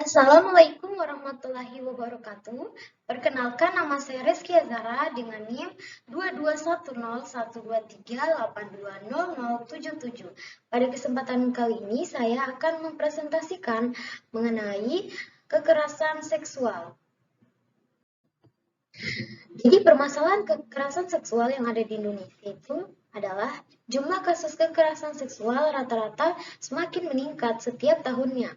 Assalamualaikum warahmatullahi wabarakatuh. Perkenalkan, nama saya Reski Azara dengan NIM 22101238200077. Pada kesempatan kali ini saya akan mempresentasikan mengenai kekerasan seksual. Jadi permasalahan kekerasan seksual yang ada di Indonesia itu adalah jumlah kasus kekerasan seksual rata-rata semakin meningkat setiap tahunnya.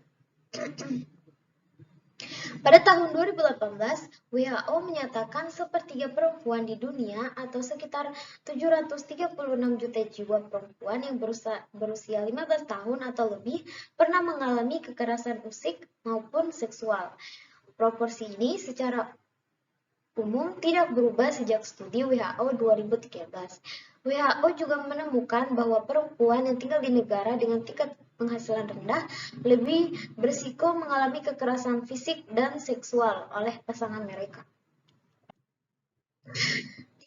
Pada tahun 2018, WHO menyatakan sepertiga perempuan di dunia atau sekitar 736 juta jiwa perempuan yang berusia 15 tahun atau lebih pernah mengalami kekerasan fisik maupun seksual. Proporsi ini secara umum tidak berubah sejak studi WHO 2013. WHO juga menemukan bahwa perempuan yang tinggal di negara dengan tingkat penghasilan rendah lebih berisiko mengalami kekerasan fisik dan seksual oleh pasangan mereka.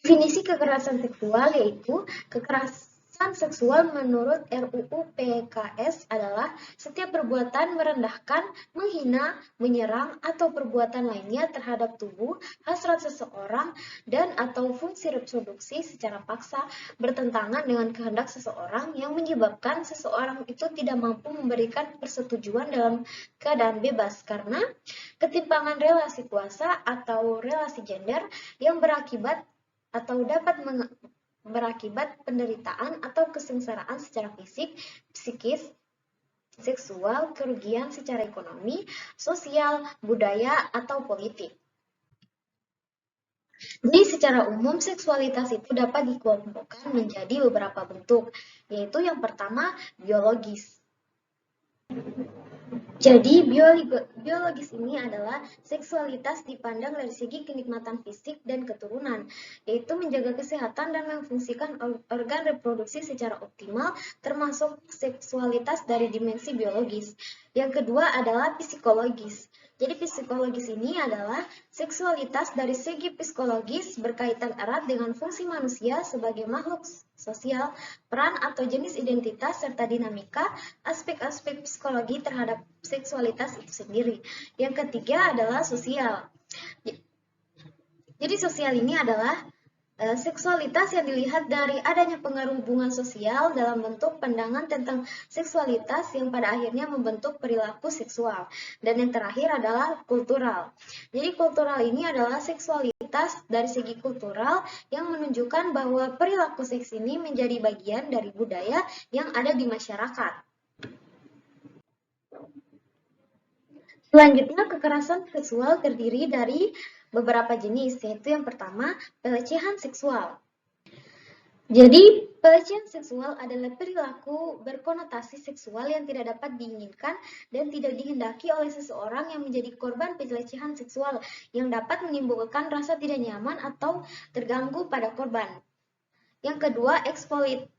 Definisi kekerasan seksual yaitu kekerasan seksual menurut RUU PKS adalah setiap perbuatan merendahkan, menghina, menyerang, atau perbuatan lainnya terhadap tubuh, hasrat seseorang, dan atau fungsi reproduksi secara paksa bertentangan dengan kehendak seseorang yang menyebabkan seseorang itu tidak mampu memberikan persetujuan dalam keadaan bebas karena ketimpangan relasi kuasa atau relasi gender yang berakibat atau dapat berakibat penderitaan atau kesengsaraan secara fisik, psikis, seksual, kerugian secara ekonomi, sosial, budaya, atau politik. Jadi secara umum seksualitas itu dapat dikelompokkan menjadi beberapa bentuk, yaitu yang pertama biologis. Jadi biologis ini adalah seksualitas dipandang dari segi kenikmatan fisik dan keturunan, yaitu menjaga kesehatan dan memfungsikan organ reproduksi secara optimal, termasuk seksualitas dari dimensi biologis. Yang kedua adalah psikologis. Jadi psikologis ini adalah seksualitas dari segi psikologis berkaitan erat dengan fungsi manusia sebagai makhluk sosial, peran atau jenis identitas, serta dinamika aspek-aspek psikologi terhadap seksualitas itu sendiri. Yang ketiga adalah sosial. Jadi sosial ini adalah seksualitas yang dilihat dari adanya pengaruh hubungan sosial dalam bentuk pandangan tentang seksualitas yang pada akhirnya membentuk perilaku seksual. Dan yang terakhir adalah kultural. Jadi kultural ini adalah seksualitas dari segi kultural yang menunjukkan bahwa perilaku seks ini menjadi bagian dari budaya yang ada di masyarakat. Selanjutnya, kekerasan seksual terdiri dari beberapa jenis, yaitu yang pertama, pelecehan seksual. Jadi, pelecehan seksual adalah perilaku berkonotasi seksual yang tidak dapat diinginkan dan tidak dihendaki oleh seseorang yang menjadi korban pelecehan seksual yang dapat menimbulkan rasa tidak nyaman atau terganggu pada korban. Yang kedua, eksploitasi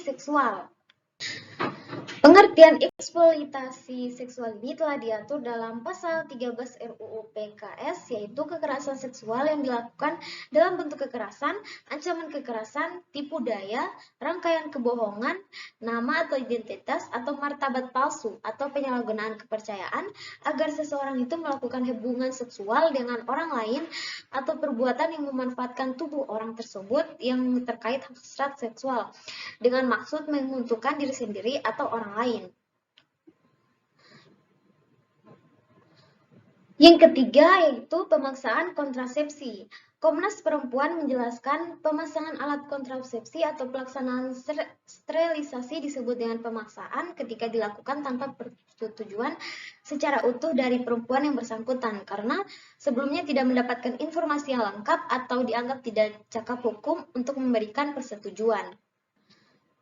seksual. Pengertian eksploitasi seksual ini telah diatur dalam pasal 13 RUU PKS, yaitu kekerasan seksual yang dilakukan dalam bentuk kekerasan, ancaman kekerasan, tipu daya, rangkaian kebohongan, nama atau identitas, atau martabat palsu, atau penyalahgunaan kepercayaan agar seseorang itu melakukan hubungan seksual dengan orang lain atau perbuatan yang memanfaatkan tubuh orang tersebut yang terkait hasrat seksual dengan maksud menguntungkan diri sendiri atau orang lain. Yang ketiga yaitu pemaksaan kontrasepsi. Komnas Perempuan menjelaskan pemasangan alat kontrasepsi atau pelaksanaan sterilisasi disebut dengan pemaksaan ketika dilakukan tanpa persetujuan secara utuh dari perempuan yang bersangkutan karena sebelumnya tidak mendapatkan informasi yang lengkap atau dianggap tidak cakap hukum untuk memberikan persetujuan.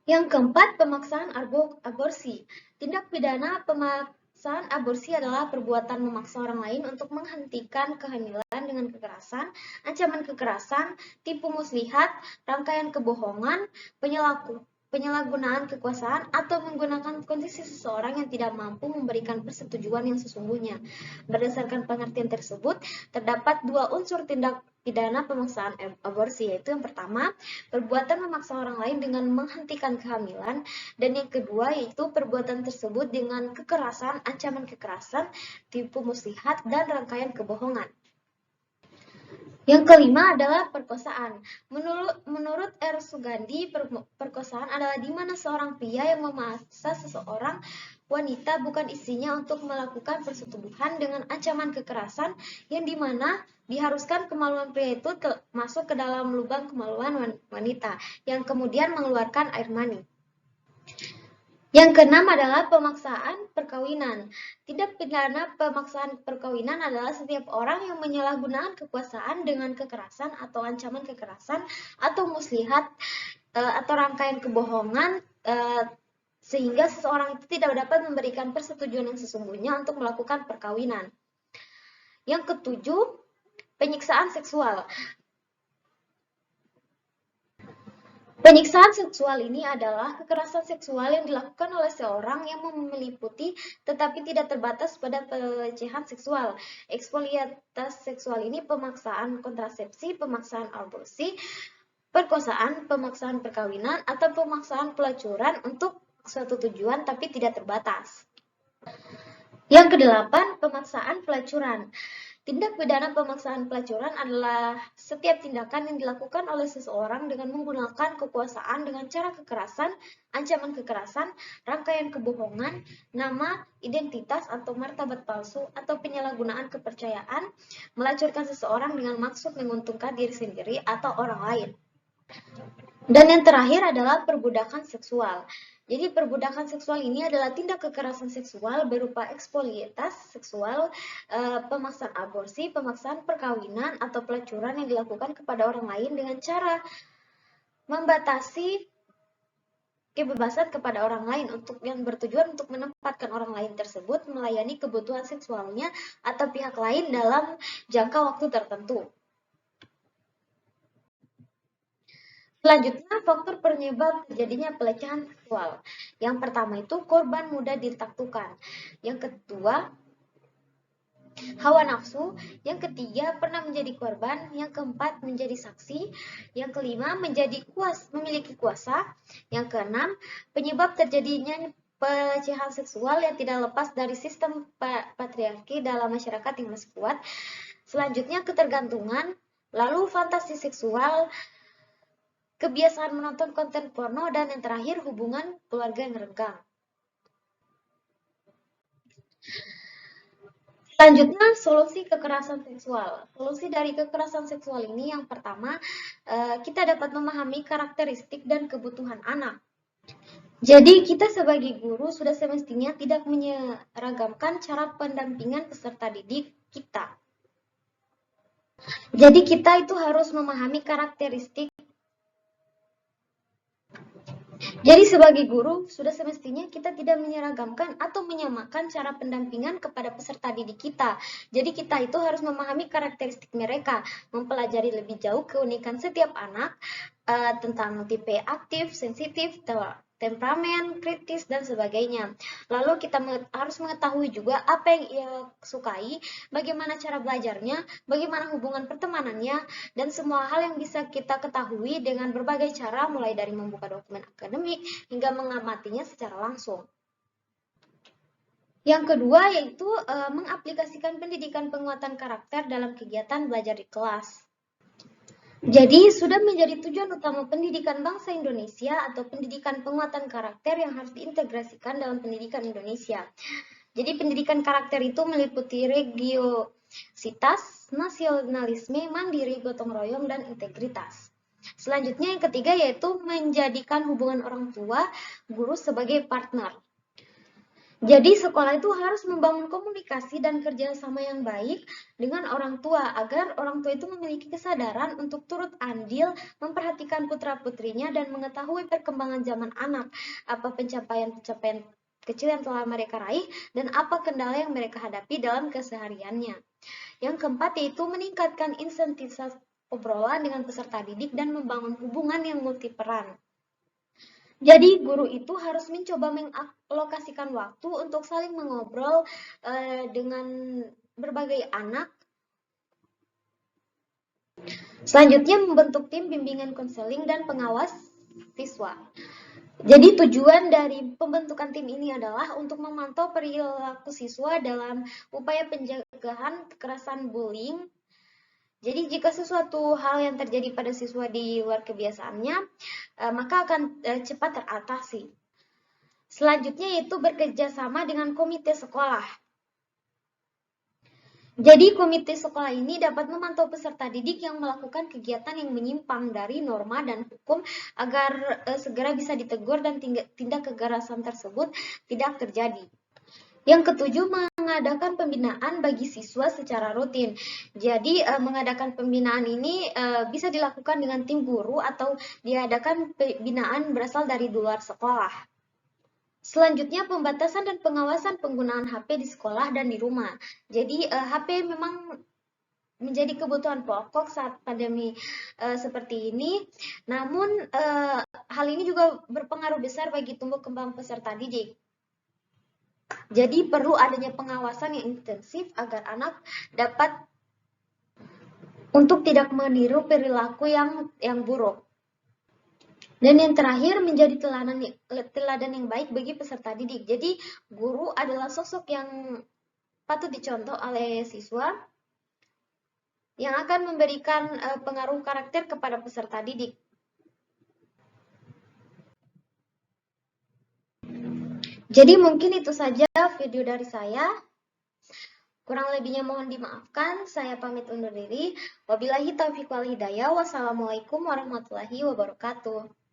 Yang keempat, pemaksaan aborsi. Tindak pidana pemaksaan aborsi adalah perbuatan memaksa orang lain untuk menghentikan kehamilan dengan kekerasan, ancaman kekerasan, tipu muslihat, rangkaian kebohongan, penyalahgunaan kekuasaan, atau menggunakan kondisi seseorang yang tidak mampu memberikan persetujuan yang sesungguhnya. Berdasarkan pengertian tersebut, terdapat dua unsur tindak pidana pemaksaan aborsi, yaitu yang pertama, perbuatan memaksa orang lain dengan menghentikan kehamilan, dan yang kedua yaitu perbuatan tersebut dengan kekerasan, ancaman kekerasan, tipu muslihat, dan rangkaian kebohongan. Yang kelima adalah perkosaan. Menurut R. Sugandi, perkosaan adalah di mana seorang pria yang memaksa seseorang wanita bukan istrinya untuk melakukan persetubuhan dengan ancaman kekerasan yang dimana diharuskan kemaluan pria itu masuk ke dalam lubang kemaluan wanita yang kemudian mengeluarkan air mani. Yang keenam adalah pemaksaan perkawinan. Tindak pidana pemaksaan perkawinan adalah setiap orang yang menyalahgunakan kekuasaan dengan kekerasan atau ancaman kekerasan atau muslihat atau rangkaian kebohongan sehingga seseorang itu tidak dapat memberikan persetujuan yang sesungguhnya untuk melakukan perkawinan. Yang ketujuh, penyiksaan seksual. Penyiksaan seksual ini adalah kekerasan seksual yang dilakukan oleh seorang yang meliputi tetapi tidak terbatas pada pelecehan seksual. Eksploritas seksual ini pemaksaan kontrasepsi, pemaksaan aborsi, perkosaan, pemaksaan perkawinan, atau pemaksaan pelacuran untuk suatu tujuan tapi tidak terbatas. Yang kedelapan, pemaksaan pelacuran. Tindak pidana pemaksaan pelacuran adalah setiap tindakan yang dilakukan oleh seseorang dengan menggunakan kekuasaan dengan cara kekerasan, ancaman kekerasan, rangkaian kebohongan, nama, identitas atau martabat palsu, atau penyalahgunaan kepercayaan, melacurkan seseorang dengan maksud menguntungkan diri sendiri atau orang lain. Dan yang terakhir adalah perbudakan seksual. Jadi perbudakan seksual ini adalah tindak kekerasan seksual berupa eksploritas seksual, pemaksaan aborsi, pemaksaan perkawinan, atau pelacuran yang dilakukan kepada orang lain dengan cara membatasi kebebasan kepada orang lain untuk yang bertujuan untuk menempatkan orang lain tersebut melayani kebutuhan seksualnya atau pihak lain dalam jangka waktu tertentu. Selanjutnya, faktor penyebab terjadinya pelecehan seksual. Yang pertama itu korban mudah ditaklukkan. Yang kedua, hawa nafsu. Yang ketiga, pernah menjadi korban. Yang keempat, menjadi saksi. Yang kelima, memiliki kuasa. Yang keenam, penyebab terjadinya pelecehan seksual yang tidak lepas dari sistem patriarki dalam masyarakat yang masih kuat. Selanjutnya, ketergantungan. Lalu fantasi seksual, kebiasaan menonton konten porno, dan yang terakhir hubungan keluarga yang renggang. Selanjutnya, solusi kekerasan seksual. Solusi dari kekerasan seksual ini yang pertama, kita dapat memahami karakteristik dan kebutuhan anak. Jadi kita sebagai guru sudah semestinya tidak menyeragamkan cara pendampingan peserta didik kita. Jadi kita itu harus memahami karakteristik. Jadi sebagai guru, sudah semestinya kita tidak menyeragamkan atau menyamakan cara pendampingan kepada peserta didik kita. Jadi kita itu harus memahami karakteristik mereka, mempelajari lebih jauh keunikan setiap anak, tentang tipe aktif, sensitif, temperamen, kritis, dan sebagainya. Lalu kita harus mengetahui juga apa yang ia sukai, bagaimana cara belajarnya, bagaimana hubungan pertemanannya, dan semua hal yang bisa kita ketahui dengan berbagai cara, mulai dari membuka dokumen akademik hingga mengamatinya secara langsung. Yang kedua yaitu mengaplikasikan pendidikan penguatan karakter dalam kegiatan belajar di kelas. Jadi, sudah menjadi tujuan utama pendidikan bangsa Indonesia atau pendidikan penguatan karakter yang harus diintegrasikan dalam pendidikan Indonesia. Jadi, pendidikan karakter itu meliputi religiositas, nasionalisme, mandiri, gotong royong, dan integritas. Selanjutnya, yang ketiga yaitu menjadikan hubungan orang tua, guru sebagai partner. Jadi sekolah itu harus membangun komunikasi dan kerjasama yang baik dengan orang tua agar orang tua itu memiliki kesadaran untuk turut andil memperhatikan putra-putrinya dan mengetahui perkembangan zaman anak, apa pencapaian-pencapaian kecil yang telah mereka raih dan apa kendala yang mereka hadapi dalam kesehariannya. Yang keempat yaitu meningkatkan intensitas obrolan dengan peserta didik dan membangun hubungan yang multiperan. Jadi guru itu harus mencoba mengalokasikan waktu untuk saling mengobrol dengan berbagai anak Selanjutnya, membentuk tim bimbingan konseling dan pengawas siswa. Jadi tujuan dari pembentukan tim ini adalah untuk memantau perilaku siswa dalam upaya pencegahan kekerasan bullying. Jadi jika sesuatu hal yang terjadi pada siswa di luar kebiasaannya, maka akan cepat teratasi. Selanjutnya yaitu bekerja sama dengan komite sekolah. Jadi komite sekolah ini dapat memantau peserta didik yang melakukan kegiatan yang menyimpang dari norma dan hukum agar segera bisa ditegur dan tindak kekerasan tersebut tidak terjadi. Yang ketujuh, mengadakan pembinaan bagi siswa secara rutin. Jadi mengadakan pembinaan ini bisa dilakukan dengan tim guru atau diadakan pembinaan berasal dari luar sekolah. Selanjutnya, pembatasan dan pengawasan penggunaan HP di sekolah dan di rumah. Jadi HP memang menjadi kebutuhan pokok saat pandemi seperti ini. Namun hal ini juga berpengaruh besar bagi tumbuh kembang peserta didik. Jadi perlu adanya pengawasan yang intensif agar anak dapat untuk tidak meniru perilaku yang buruk. Dan yang terakhir, menjadi teladan yang baik bagi peserta didik. Jadi guru adalah sosok yang patut dicontoh oleh siswa yang akan memberikan pengaruh karakter kepada peserta didik. Jadi mungkin itu saja video dari saya. Kurang lebihnya mohon dimaafkan. Saya pamit undur diri. Wabillahi taufiq wal hidayah. Wassalamualaikum warahmatullahi wabarakatuh.